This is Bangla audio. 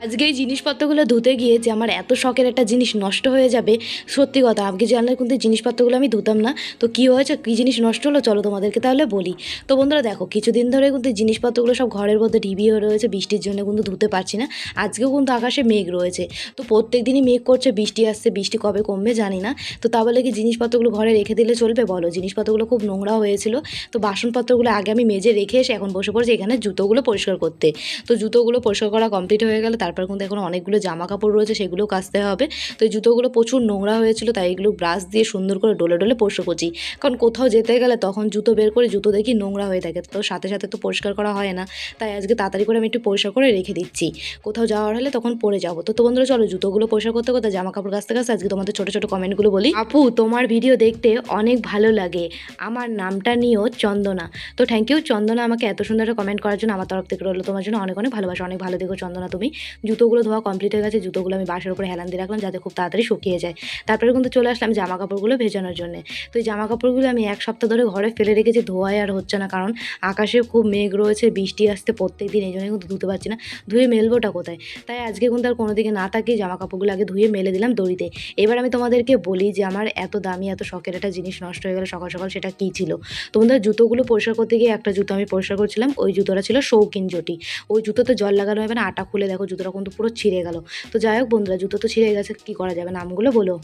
আজকে এই জিনিসপত্রগুলো ধুতে গিয়ে যে আমার এত শখের একটা জিনিস নষ্ট হয়ে যাবে, সত্যি কথা আজকে জানলে কিন্তু জিনিসপত্রগুলো আমি ধুতাম না। তো কী হয়েছে, কী জিনিস নষ্ট হলো চলো তোমাদেরকে তাহলে বলি। তো বন্ধুরা দেখো, কিছুদিন ধরে কিন্তু জিনিসপত্রগুলো সব ঘরের মধ্যে ঢিবি হয়ে রয়েছে, বৃষ্টির জন্য কিন্তু ধুতে পারছি না। আজকেও কিন্তু আকাশে মেঘ রয়েছে, তো প্রত্যেক দিনই মেঘ করছে, বৃষ্টি আসছে, বৃষ্টি কবে কমবে জানি না। তো তা বলে কি জিনিসপত্রগুলো ঘরে রেখে দিলে চলবে বলো? জিনিসপত্রগুলো খুব নোংরা হয়েছিল। তো বাসনপত্রগুলো আগে আমি মেজে রেখে এসে এখন বসে পড়েছি এখানে জুতোগুলো পরিষ্কার করতে। তো জুতোগুলো পরিষ্কার করা কমপ্লিট হয়ে গেলে তারপর কিন্তু এখন অনেকগুলো জামা কাপড় রয়েছে, সেগুলোও কাচতে হবে। তো এই জুতোগুলো প্রচুর নোংরা হয়েছিল, তাই এগুলো ব্রাশ দিয়ে সুন্দর করে ডলে ডলে পরিষ্কার করছি। কারণ কোথাও যেতে গেলে তখন জুতো বের করে জুতো দেখি নোংরা হয়ে থাকে, তো সাথে সাথে তো পরিষ্কার করা হয় না। তাই আজকে তাড়াতাড়ি করে আমি একটু পরিষ্কার করে রেখে দিচ্ছি, কোথাও যাওয়ার হলে তখন পরে যাবো। তো বন্ধুরা চলো, জুতোগুলো পরিষ্কার করতে করতে জামা কাপড় কাচতে কাচতে আজকে তোমাদের ছোটো ছোটো কমেন্টগুলো বলি। আপু, তোমার ভিডিও দেখতে অনেক ভালো লাগে, আমার নামটা নিয়েও চন্দনা। তো থ্যাংক ইউ চন্দনা, আমাকে এত সুন্দর একটা কমেন্ট করার জন্য। আমার তরফ থেকে রইলো তোমার জন্য অনেক অনেক ভালোবাসা, অনেক ভালো থেকো চন্দনা তুমি। জুতোগুলো ধোয়া কমপ্লিট হয়ে গেছে, জুতোগুলো আমি বাসের উপরে হেলান দিয়ে রাখলাম যাতে খুব তাড়াতাড়ি শুকিয়ে যায়। তারপরে কিন্তু চলে আসলাম জামা কাপড়গুলো ভেজানোর জন্য। তো এই জামা কাপড়গুলো আমি এক সপ্তাহ ধরে ঘরে ফেলে রেখেছি, ধোয়াই আর হচ্ছে না, কারণ আকাশে খুব মেঘ রয়েছে, বৃষ্টি আসতে প্রত্যেক দিন, এই জন্য কিন্তু ধুতে পারছি না। ধুয়ে মেলবোটা কোথায়? তাই আজকে কিন্তু আর কোনো দিকে না তাকিয়ে জামা কাপড়গুলো আগে ধুয়ে মেলে দিলাম দড়িতে। এবার আমি তোমাদেরকে বলি যে আমার এত দামি এত শখের একটা জিনিস নষ্ট হয়ে গেল সকাল সকাল, সেটা কী ছিল। তোমাদের জুতোগুলো পরিষ্কার করতে গিয়ে একটা জুতো আমি পরিষ্কার করছিলাম, ওই জুতোটা ছিল শৌখিন জটি। ওই জুতোতে জল লাগানো হবে না, আটা খুলে দেখো জুতোটা কিন্তু পুরো ছিঁড়ে গেল। তো যাই হোক বন্ধুরা, জুতো তো ছিঁড়ে গেছে, কী করা যাবে, নামগুলো বলো।